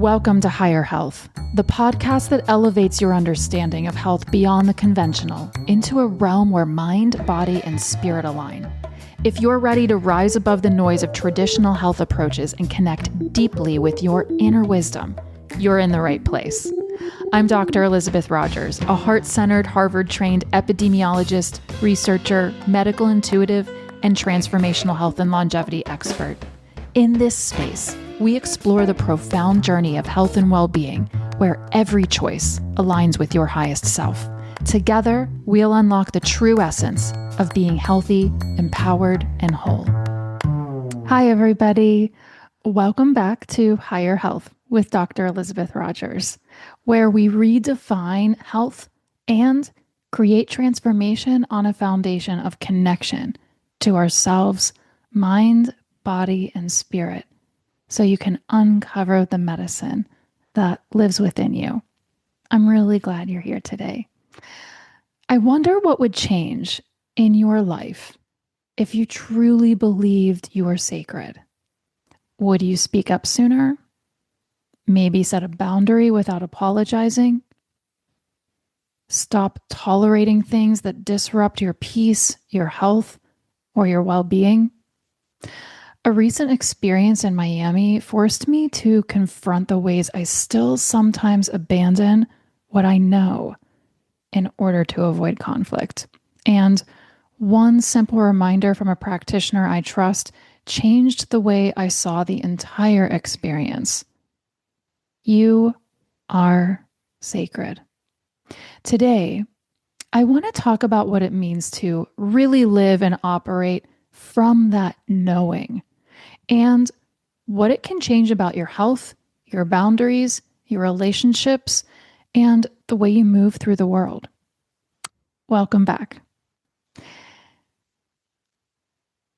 Welcome to Higher Health, the podcast that elevates your understanding of health beyond the conventional into a realm where mind, body, and spirit align. If you're ready to rise above the noise of traditional health approaches and connect deeply with your inner wisdom, you're in the right place. I'm Dr. Elizabeth Rodgers, a heart-centered, Harvard-trained epidemiologist, researcher, medical intuitive, and transformational health and longevity expert. In this space, we explore the profound journey of health and well-being, where every choice aligns with your highest self. Together, we'll unlock the true essence of being healthy, empowered, and whole. Hi, everybody. Welcome back to Higher Health with Dr. Elizabeth Rodgers, where we redefine health and create transformation on a foundation of connection to ourselves, mind, body, and spirit, so you can uncover the medicine that lives within you. I'm really glad you're here today. I wonder what would change in your life if you truly believed you were sacred. Would you speak up sooner? Maybe set a boundary without apologizing? Stop tolerating things that disrupt your peace, your health, or your well-being? A recent experience in Miami forced me to confront the ways I still sometimes abandon what I know in order to avoid conflict. And one simple reminder from a practitioner I trust changed the way I saw the entire experience. You are sacred. Today, I want to talk about what it means to really live and operate from that knowing, and what it can change about your health, your boundaries, your relationships, and the way you move through the world. Welcome back.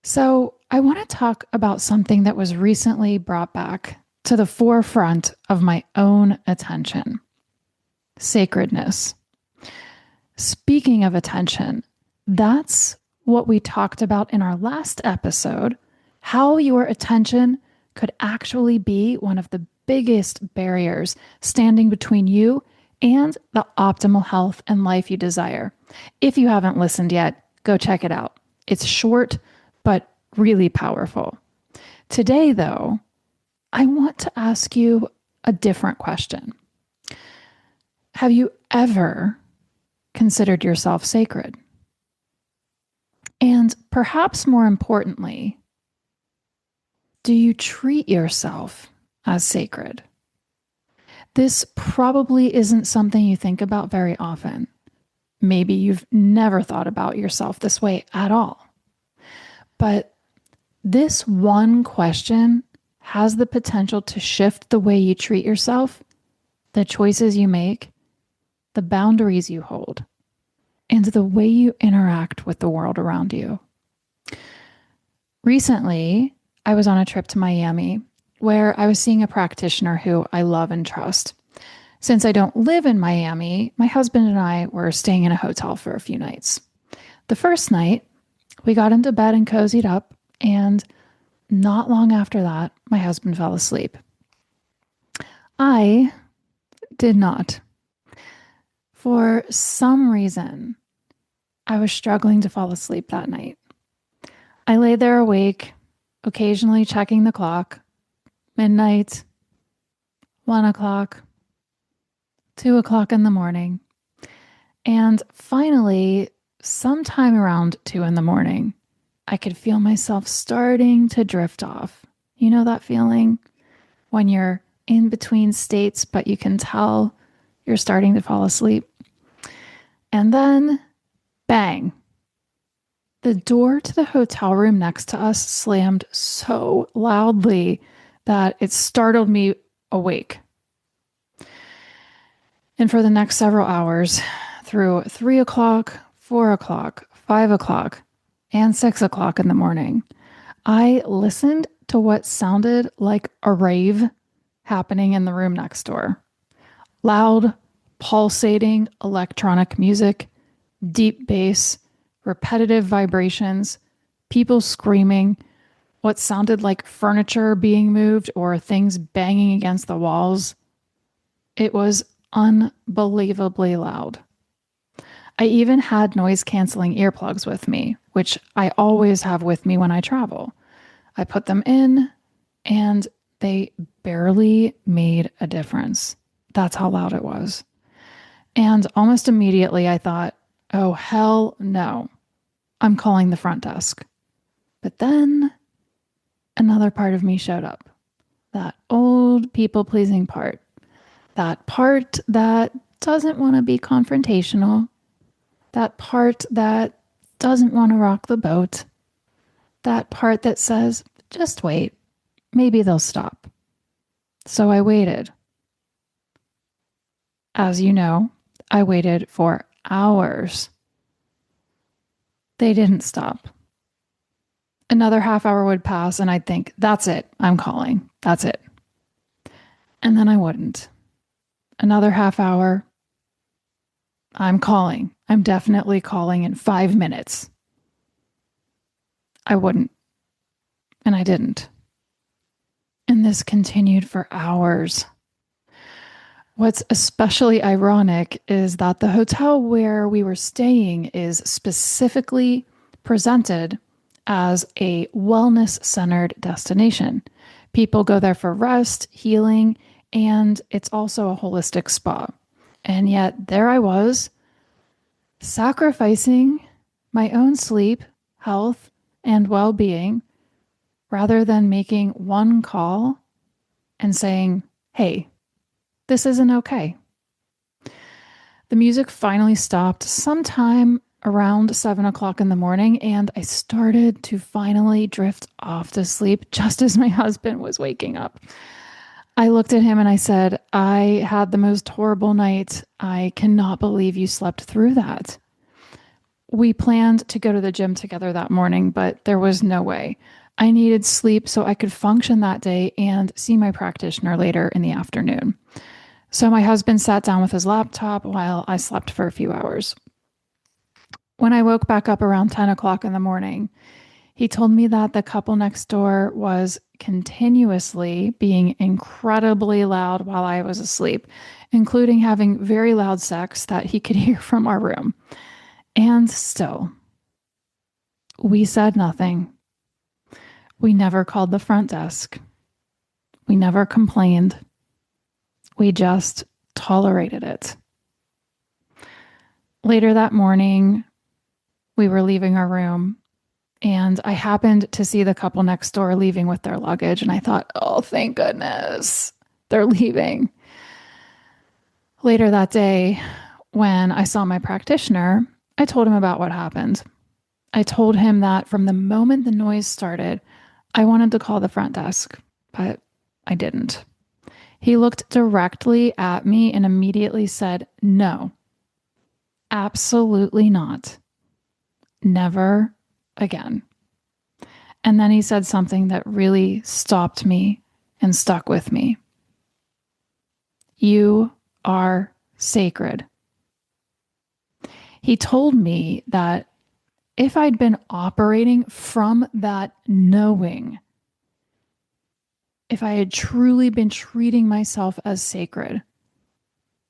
So, I want to talk about something that was recently brought back to the forefront of my own attention: sacredness. Speaking of attention, that's what we talked about in our last episode, how your attention could actually be one of the biggest barriers standing between you and the optimal health and life you desire. If you haven't listened yet, go check it out. It's short, but really powerful. Today, though, I want to ask you a different question. Have you ever considered yourself sacred? And perhaps more importantly, do you treat yourself as sacred? This probably isn't something you think about very often. Maybe you've never thought about yourself this way at all. But this one question has the potential to shift the way you treat yourself, the choices you make, the boundaries you hold, and the way you interact with the world around you. Recently, I was on a trip to Miami where I was seeing a practitioner who I love and trust. Since I don't live in Miami, my husband and I were staying in a hotel for a few nights. The first night, we got into bed and cozied up, and not long after that, my husband fell asleep. I did not. For some reason, I was struggling to fall asleep that night. I lay there awake, occasionally checking the clock. Midnight, 1 o'clock, 2 o'clock in the morning. And finally, sometime around 2 in the morning, I could feel myself starting to drift off. You know that feeling when you're in between states, but you can tell you're starting to fall asleep? And then, bang. The door to the hotel room next to us slammed so loudly that it startled me awake. And for the next several hours, through 3 o'clock, 4 o'clock, 5 o'clock, and 6 o'clock in the morning, I listened to what sounded like a rave happening in the room next door. Loud, pulsating electronic music, deep bass, repetitive vibrations, people screaming, what sounded like furniture being moved or things banging against the walls. It was unbelievably loud. I even had noise-canceling earplugs with me, which I always have with me when I travel. I put them in, and they barely made a difference. That's how loud it was. And almost immediately I thought, oh, hell no. I'm calling the front desk. But then another part of me showed up. That old people-pleasing part. That part that doesn't want to be confrontational. That part that doesn't want to rock the boat. That part that says, just wait. Maybe they'll stop. So I waited. As you know, I waited for hours. They didn't stop. Another half hour would pass and I'd think, that's it. I'm calling. That's it. And then I wouldn't. Another half hour. I'm calling. I'm definitely calling in 5 minutes. I wouldn't. And I didn't. And this continued for hours. What's especially ironic is that the hotel where we were staying is specifically presented as a wellness-centered destination. People go there for rest, healing, and it's also a holistic spa. And yet there I was, sacrificing my own sleep, health, and well-being rather than making one call and saying, hey, this isn't okay. The music finally stopped sometime around 7 o'clock in the morning, and I started to finally drift off to sleep just as my husband was waking up. I looked at him and I said, I had the most horrible night. I cannot believe you slept through that. We planned to go to the gym together that morning, but there was no way. I needed sleep so I could function that day and see my practitioner later in the afternoon. So my husband sat down with his laptop while I slept for a few hours. When I woke back up around 10 o'clock in the morning, he told me that the couple next door was continuously being incredibly loud while I was asleep, including having very loud sex that he could hear from our room. And still, we said nothing. We never called the front desk. We never complained. We just tolerated it. Later that morning, we were leaving our room, and I happened to see the couple next door leaving with their luggage, and I thought, oh, thank goodness, they're leaving. Later that day, when I saw my practitioner, I told him about what happened. I told him that from the moment the noise started, I wanted to call the front desk, but I didn't. He looked directly at me and immediately said, no, absolutely not. Never again. And then he said something that really stopped me and stuck with me. You are sacred. He told me that if I'd been operating from that knowing, if I had truly been treating myself as sacred,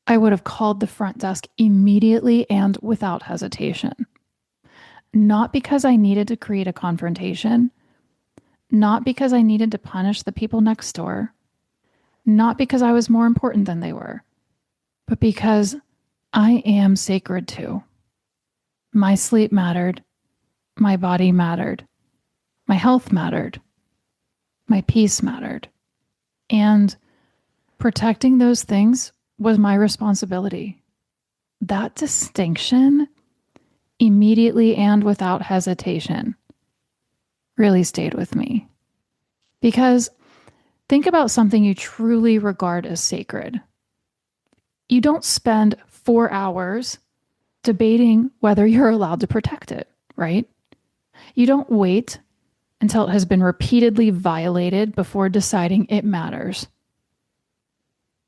I would have called the front desk immediately and without hesitation. Not because I needed to create a confrontation, not because I needed to punish the people next door, not because I was more important than they were, but because I am sacred too. My sleep mattered. My body mattered. My health mattered. My peace mattered. And protecting those things was my responsibility. That distinction, immediately and without hesitation, really stayed with me. Because think about something you truly regard as sacred. You don't spend 4 hours debating whether you're allowed to protect it, right? You don't wait until it has been repeatedly violated before deciding it matters.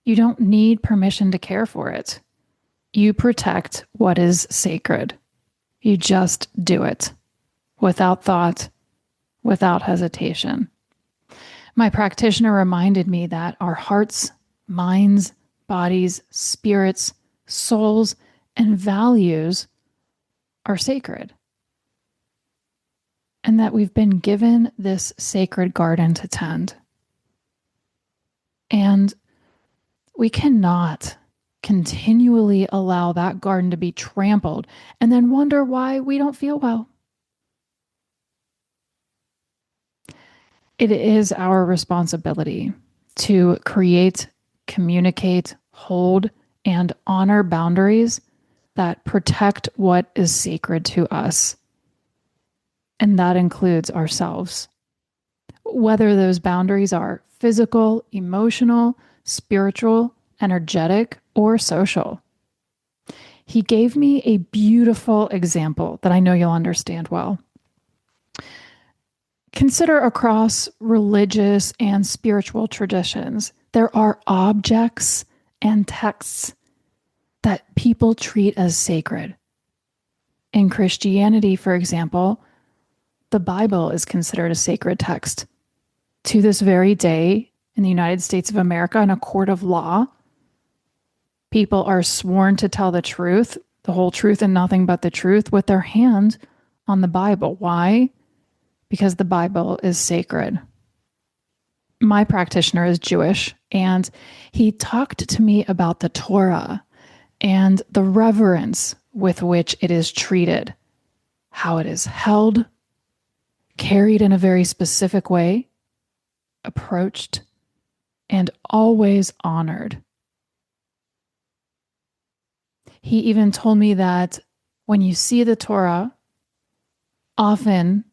You don't need permission to care for it. You protect what is sacred. You just do it without thought, without hesitation. My practitioner reminded me that our hearts, minds, bodies, spirits, souls, and values are sacred, and that we've been given this sacred garden to tend. And we cannot continually allow that garden to be trampled and then wonder why we don't feel well. It is our responsibility to create, communicate, hold, and honor boundaries that protect what is sacred to us. And that includes ourselves. Whether those boundaries are physical, emotional, spiritual, energetic, or social. He gave me a beautiful example that I know you'll understand well. Consider across religious and spiritual traditions, there are objects and texts that people treat as sacred. In Christianity, for example, the Bible is considered a sacred text. To this very day, in the United States of America, in a court of law, people are sworn to tell the truth, the whole truth and nothing but the truth, with their hand on the Bible. Why? Because the Bible is sacred. My practitioner is Jewish, and he talked to me about the Torah and the reverence with which it is treated, how it is held, carried in a very specific way, approached, and always honored. He even told me that when you see the Torah, often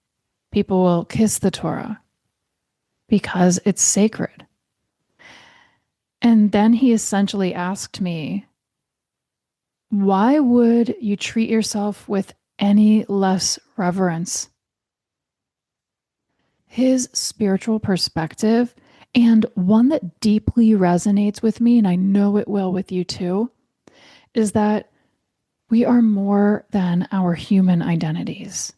people will kiss the Torah because it's sacred. And then he essentially asked me, why would you treat yourself with any less reverence? His spiritual perspective, and one that deeply resonates with me, and I know it will with you too, is that we are more than our human identities.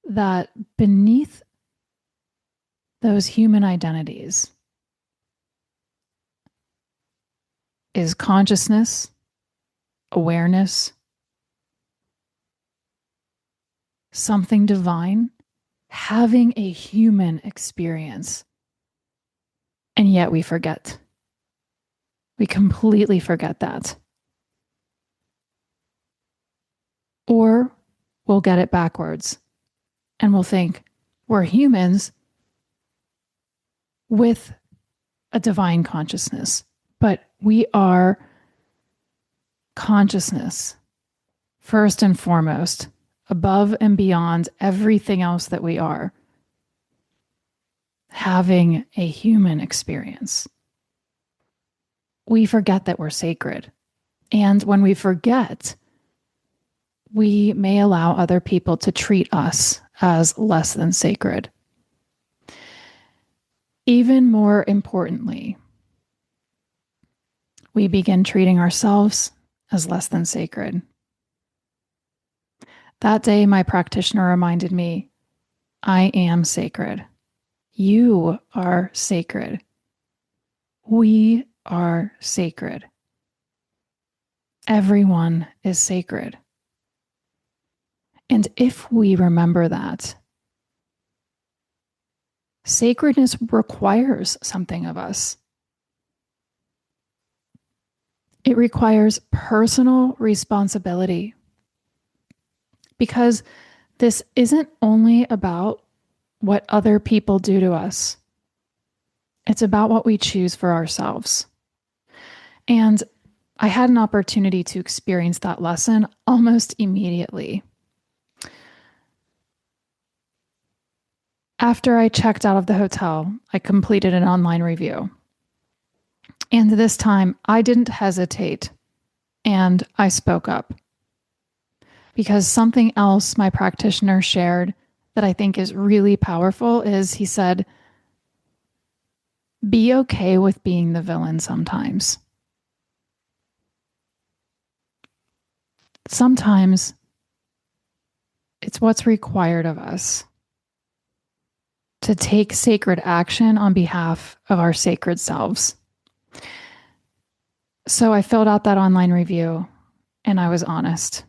That beneath those human identities is consciousness, awareness, something divine, having a human experience. And yet we forget. We completely forget that. Or we'll get it backwards and we'll think we're humans with a divine consciousness, but we are consciousness first and foremost, above and beyond everything else that we are, having a human experience. We forget that we're sacred. And when we forget, we may allow other people to treat us as less than sacred. Even more importantly, we begin treating ourselves as less than sacred. That day, my practitioner reminded me, I am sacred. You are sacred. We are sacred. Everyone is sacred. And if we remember that, sacredness requires something of us. It requires personal responsibility. Because this isn't only about what other people do to us. It's about what we choose for ourselves. And I had an opportunity to experience that lesson almost immediately. After I checked out of the hotel, I completed an online review. And this time, I didn't hesitate, and I spoke up. Because something else my practitioner shared that I think is really powerful is he said, be okay with being the villain sometimes. Sometimes It's what's required of us to take sacred action on behalf of our sacred selves. So I filled out that online review and I was honest.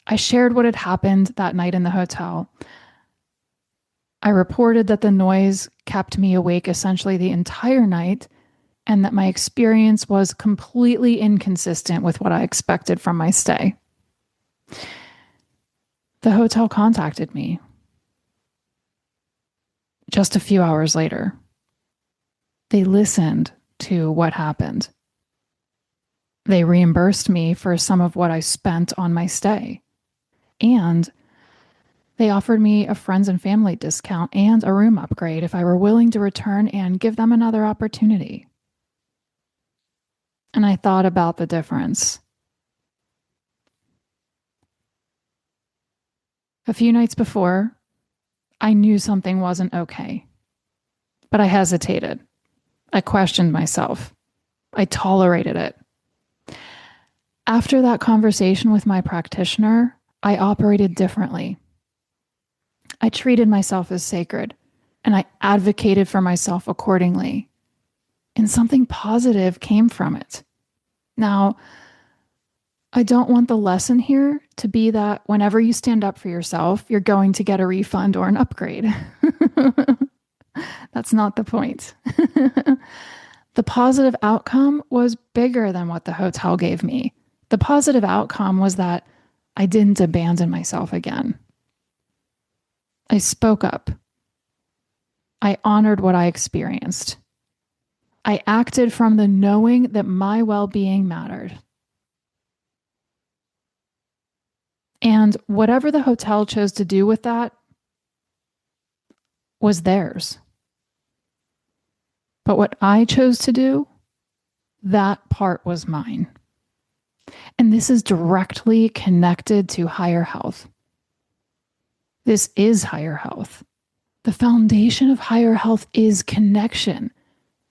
I shared what had happened that night in the hotel. I reported that the noise kept me awake essentially the entire night and that my experience was completely inconsistent with what I expected from my stay. The hotel contacted me just a few hours later. They listened to what happened. They reimbursed me for some of what I spent on my stay. And they offered me a friends and family discount and a room upgrade if I were willing to return and give them another opportunity. And I thought about the difference. A few nights before, I knew something wasn't okay, but I hesitated. I questioned myself. I tolerated it. After that conversation with my practitioner, I operated differently. I treated myself as sacred, and I advocated for myself accordingly. And something positive came from it. Now, I don't want the lesson here to be that whenever you stand up for yourself, you're going to get a refund or an upgrade. That's not the point. The positive outcome was bigger than what the hotel gave me. The positive outcome was that I didn't abandon myself again. I spoke up. I honored what I experienced. I acted from the knowing that my well-being mattered. And whatever the hotel chose to do with that was theirs. But what I chose to do, that part was mine. And this is directly connected to higher health. This is higher health. The foundation of higher health is connection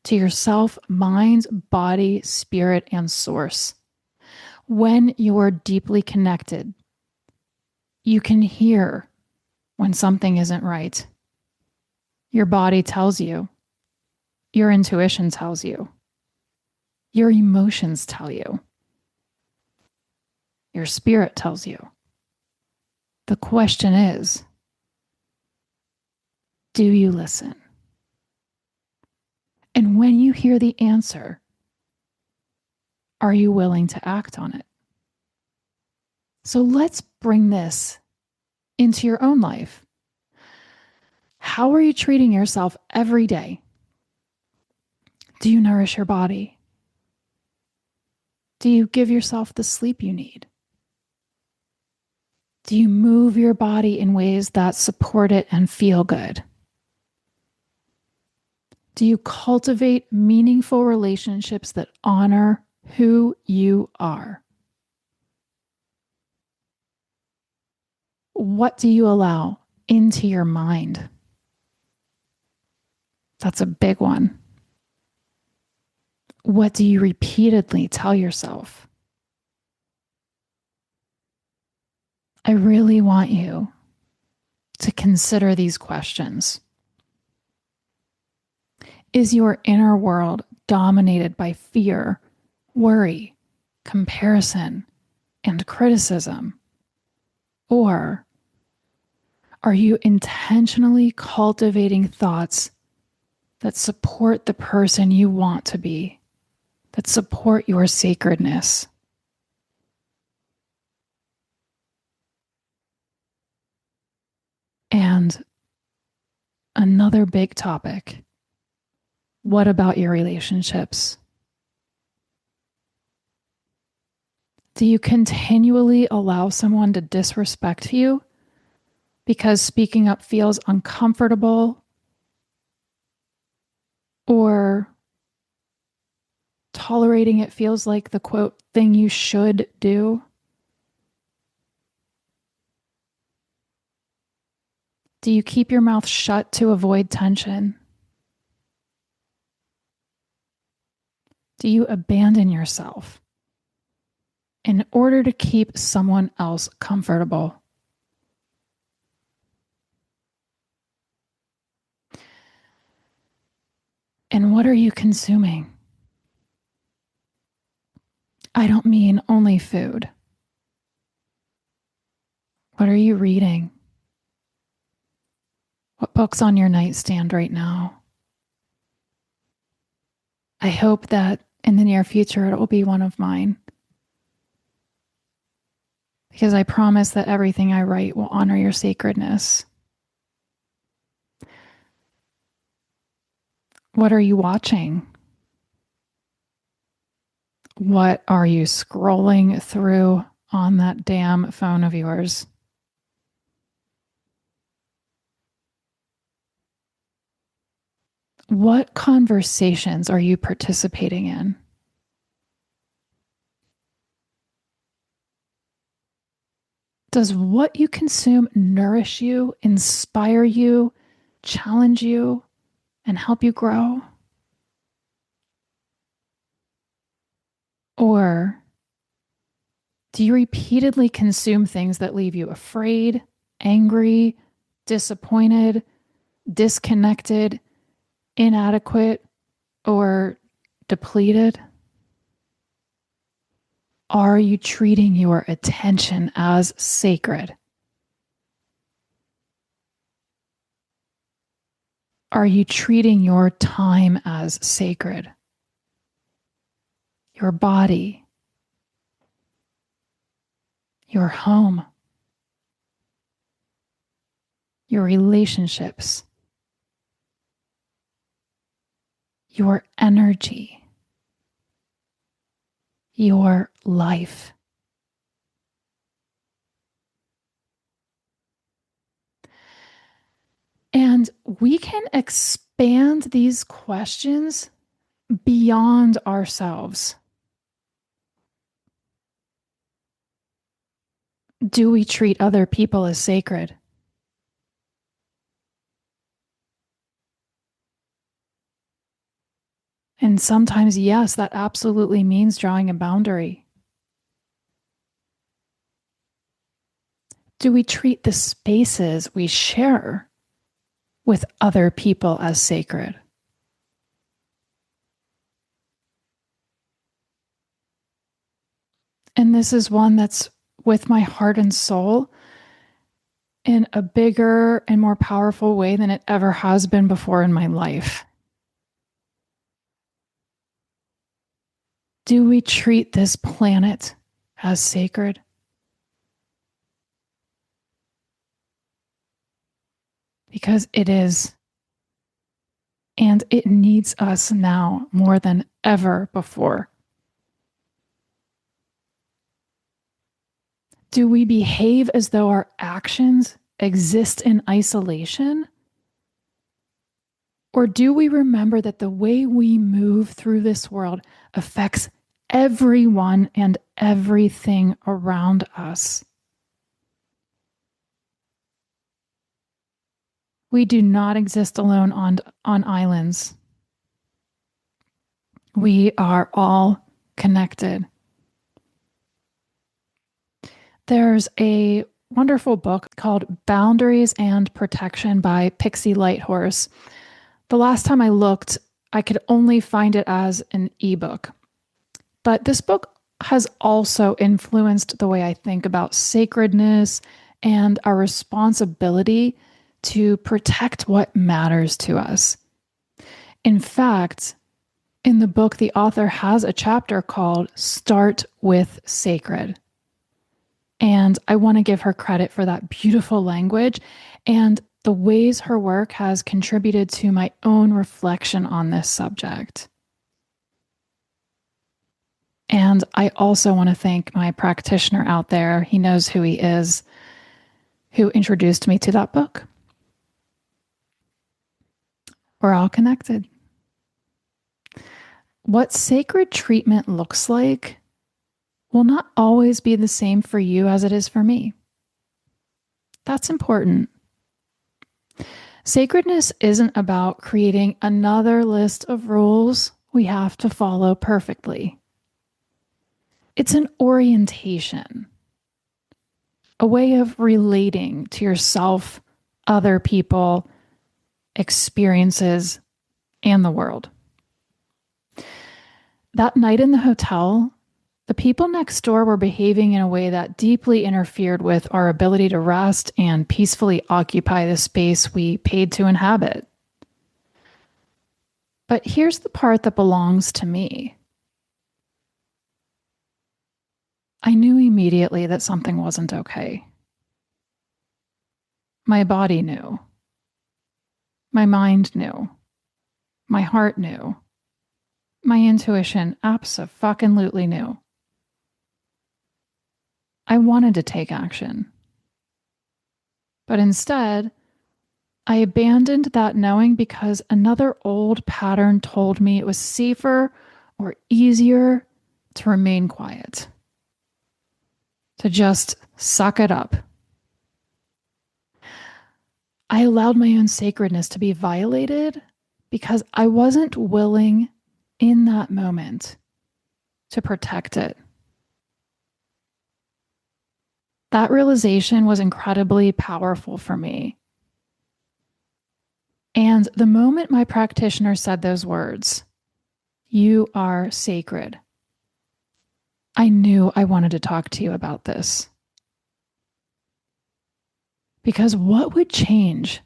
to yourself, mind, body, spirit, and source. When you're deeply connected, you can hear when something isn't right. Your body tells you. Your intuition tells you. Your emotions tell you. Your spirit tells you. The question is, do you listen? And when you hear the answer, are you willing to act on it? So let's bring this into your own life. How are you treating yourself every day? Do you nourish your body? Do you give yourself the sleep you need? Do you move your body in ways that support it and feel good? Do you cultivate meaningful relationships that honor who you are? What do you allow into your mind? That's a big one. What do you repeatedly tell yourself? I really want you to consider these questions. Is your inner world dominated by fear, worry, comparison, and criticism? Or are you intentionally cultivating thoughts that support the person you want to be, that support your sacredness? And another big topic, what about your relationships? Do you continually allow someone to disrespect you because speaking up feels uncomfortable, or tolerating it feels like the quote thing you should do? Do you keep your mouth shut to avoid tension? Do you abandon yourself in order to keep someone else comfortable? What are you consuming? I don't mean only food. What are you reading? What book's on your nightstand right now? I hope that in the near future it will be one of mine. Because I promise that everything I write will honor your sacredness. What are you watching? What are you scrolling through on that damn phone of yours? What conversations are you participating in? Does what you consume nourish you, inspire you, challenge you, and help you grow? Or do you repeatedly consume things that leave you afraid, angry, disappointed, disconnected, inadequate, or depleted? Are you treating your attention as sacred? Are you treating your time as sacred? Your body, your home, your relationships, your energy, your life. And we can expand these questions beyond ourselves. Do we treat other people as sacred? And sometimes, yes, that absolutely means drawing a boundary. Do we treat the spaces we share with other people as sacred? And this is one that's with my heart and soul in a bigger and more powerful way than it ever has been before in my life. Do we treat this planet as sacred? Because it is. And it needs us now more than ever before. Do we behave as though our actions exist in isolation? Or do we remember that the way we move through this world affects everyone and everything around us? We do not exist alone on islands. We are all connected. There's a wonderful book called Boundaries and Protection by Pixie Lighthorse. The last time I looked, I could only find it as an ebook. But this book has also influenced the way I think about sacredness and our responsibility to protect what matters to us. In fact, in the book, the author has a chapter called Start with Sacred. And I want to give her credit for that beautiful language and the ways her work has contributed to my own reflection on this subject. And I also want to thank my practitioner out there. He knows who he is, who introduced me to that book. We're all connected. What sacred treatment looks like will not always be the same for you as it is for me. That's important. Sacredness isn't about creating another list of rules we have to follow perfectly. It's an orientation, a way of relating to yourself, other people, experiences, and the world. That night in the hotel, the people next door were behaving in a way that deeply interfered with our ability to rest and peacefully occupy the space we paid to inhabit. But here's the part that belongs to me. I knew immediately that something wasn't okay. My body knew. My mind knew. My heart knew. My intuition abso-fucking-lutely knew. I wanted to take action. But instead, I abandoned that knowing because another old pattern told me it was safer or easier to remain quiet, to just suck it up. I allowed my own sacredness to be violated because I wasn't willing in that moment to protect it. That realization was incredibly powerful for me. And the moment my practitioner said those words, "You are sacred," I knew I wanted to talk to you about this. Because what would change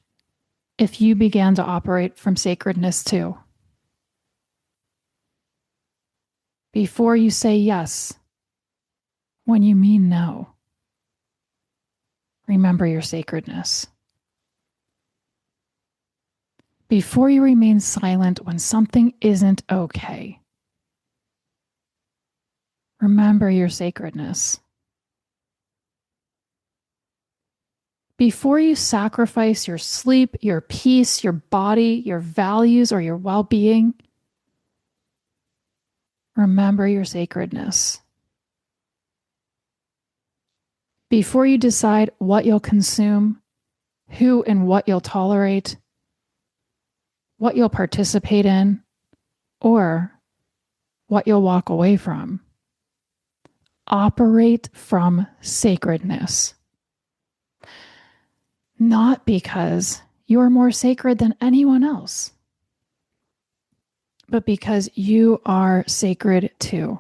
if you began to operate from sacredness too? Before you say yes, when you mean no, remember your sacredness. Before you remain silent when something isn't okay, remember your sacredness. Before you sacrifice your sleep, your peace, your body, your values, or your well-being, remember your sacredness. Before you decide what you'll consume, who and what you'll tolerate, what you'll participate in, or what you'll walk away from, operate from sacredness. Not because you are more sacred than anyone else, but because you are sacred too.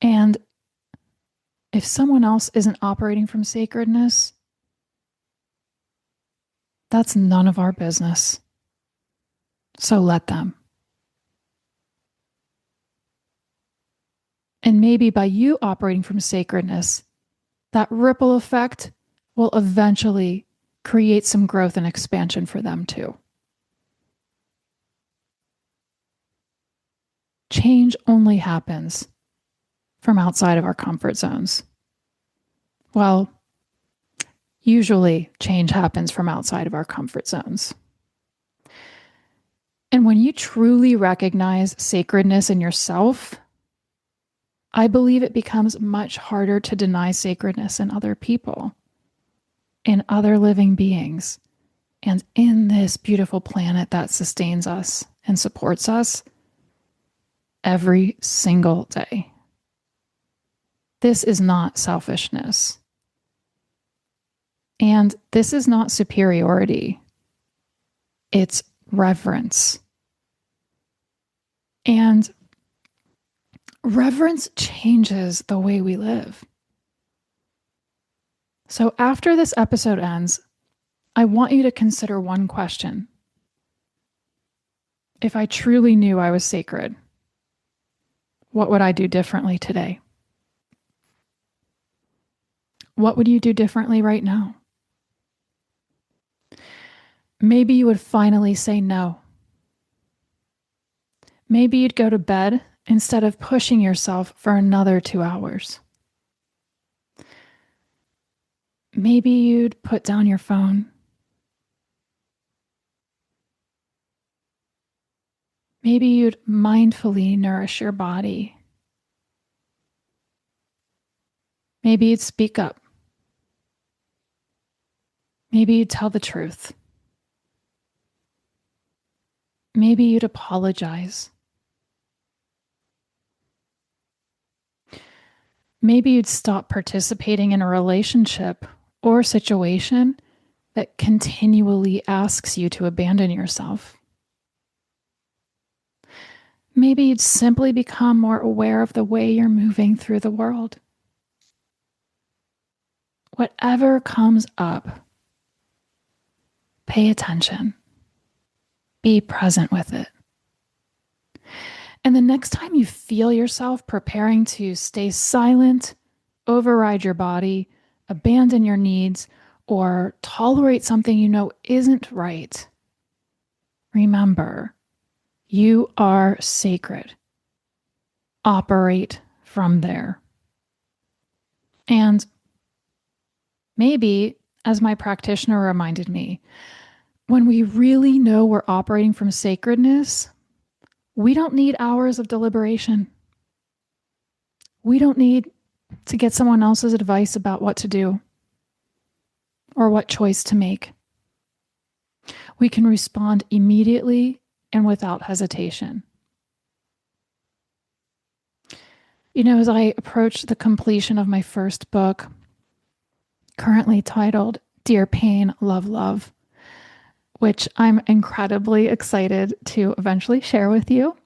And if someone else isn't operating from sacredness, that's none of our business. So let them. And maybe by you operating from sacredness, that ripple effect will eventually create some growth and expansion for them too. Change only happens from outside of our comfort zones. Well, usually change happens from outside of our comfort zones. And when you truly recognize sacredness in yourself, I believe it becomes much harder to deny sacredness in other people, in other living beings, and in this beautiful planet that sustains us and supports us every single day. This is not selfishness. And this is not superiority. It's reverence. And reverence changes the way we live. So after this episode ends, I want you to consider one question. If I truly knew I was sacred, what would I do differently today? What would you do differently right now? Maybe you would finally say no. Maybe you'd go to bed instead of pushing yourself for another 2 hours. Maybe you'd put down your phone. Maybe you'd mindfully nourish your body. Maybe you'd speak up. Maybe you'd tell the truth. Maybe you'd apologize. Maybe you'd stop participating in a relationship or situation that continually asks you to abandon yourself. Maybe you'd simply become more aware of the way you're moving through the world. Whatever comes up, pay attention. Be present with it. And the next time you feel yourself preparing to stay silent, override your body, abandon your needs, or tolerate something you know isn't right, remember, you are sacred. Operate from there. And maybe, as my practitioner reminded me, when we really know we're operating from sacredness, we don't need hours of deliberation. We don't need to get someone else's advice about what to do or what choice to make. We can respond immediately and without hesitation. You know, as I approach the completion of my first book, currently titled Dear Pain, Love, Love, which I'm incredibly excited to eventually share with you,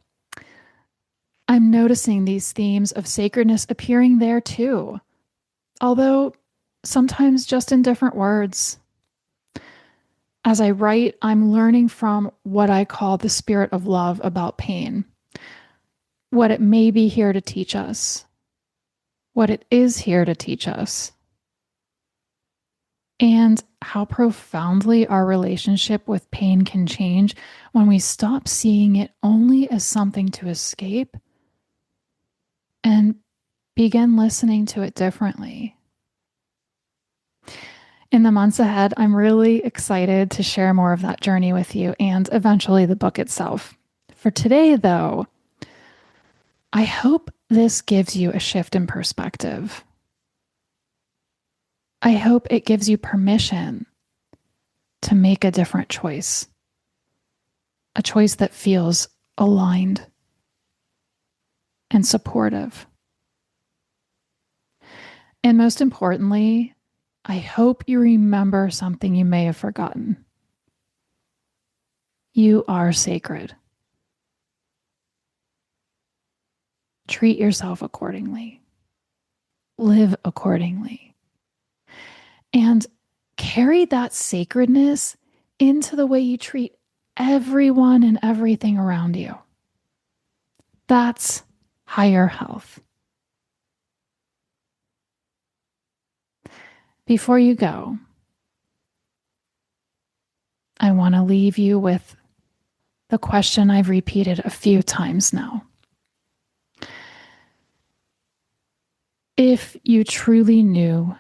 I'm noticing these themes of sacredness appearing there too, although sometimes just in different words. As I write, I'm learning from what I call the spirit of love about pain, what it may be here to teach us, what it is here to teach us, and how profoundly our relationship with pain can change when we stop seeing it only as something to escape and begin listening to it differently. In the months ahead, I'm really excited to share more of that journey with you and eventually the book itself. For today, though, I hope this gives you a shift in perspective. I hope it gives you permission to make a different choice, a choice that feels aligned and supportive. And most importantly, I hope you remember something you may have forgotten. You are sacred. Treat yourself accordingly. Live accordingly. And carry that sacredness into the way you treat everyone and everything around you. That's higher health. Before you go, I want to leave you with the question I've repeated a few times now. If you truly knew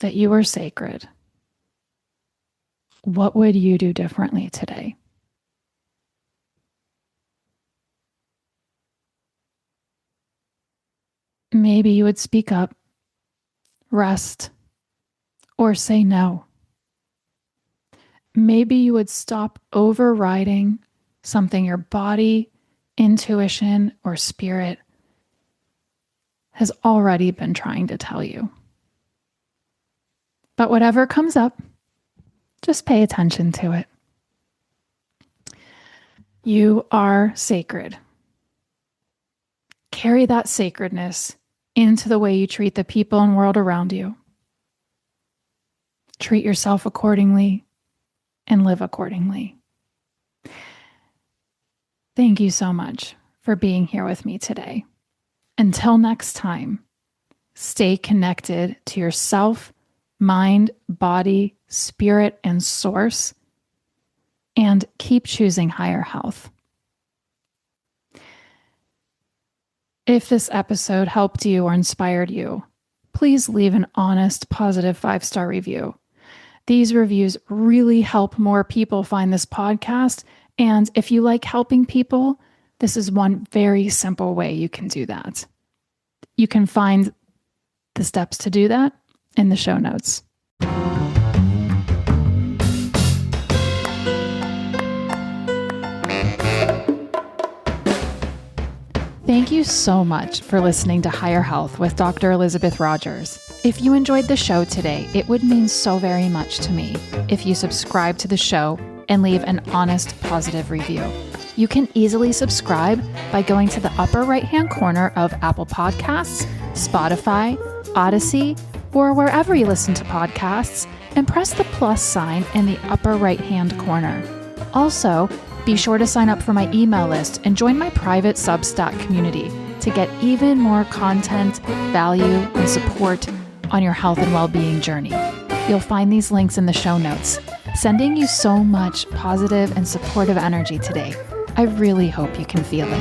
that you were sacred, what would you do differently today? Maybe you would speak up, rest, or say no. Maybe you would stop overriding something your body, intuition, or spirit has already been trying to tell you. But whatever comes up, just pay attention to it. You are sacred. Carry that sacredness into the way you treat the people and world around you. Treat yourself accordingly and live accordingly. Thank you so much for being here with me today. Until next time, stay connected to yourself, mind, body, spirit, and source, and keep choosing higher health. If this episode helped you or inspired you, please leave an honest, positive 5-star review. These reviews really help more people find this podcast. And if you like helping people, this is one very simple way you can do that. You can find the steps to do that in the show notes. Thank you so much for listening to Higher Health with Dr. Elizabeth Rodgers. If you enjoyed the show today, it would mean so very much to me if you subscribe to the show and leave an honest, positive review. You can easily subscribe by going to the upper right-hand corner of Apple Podcasts, Spotify, Odyssey, or wherever you listen to podcasts, and press the plus sign in the upper right-hand corner. Also, be sure to sign up for my email list and join my private Substack community to get even more content, value, and support on your health and well-being journey. You'll find these links in the show notes. Sending you so much positive and supportive energy today. I really hope you can feel it.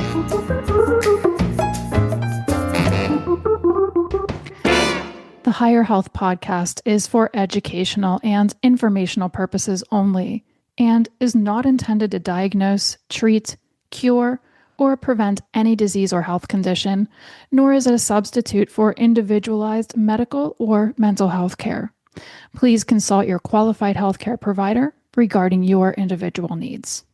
The Higher Health Podcast is for educational and informational purposes only and is not intended to diagnose, treat, cure, or prevent any disease or health condition, nor is it a substitute for individualized medical or mental health care. Please consult your qualified healthcare provider regarding your individual needs.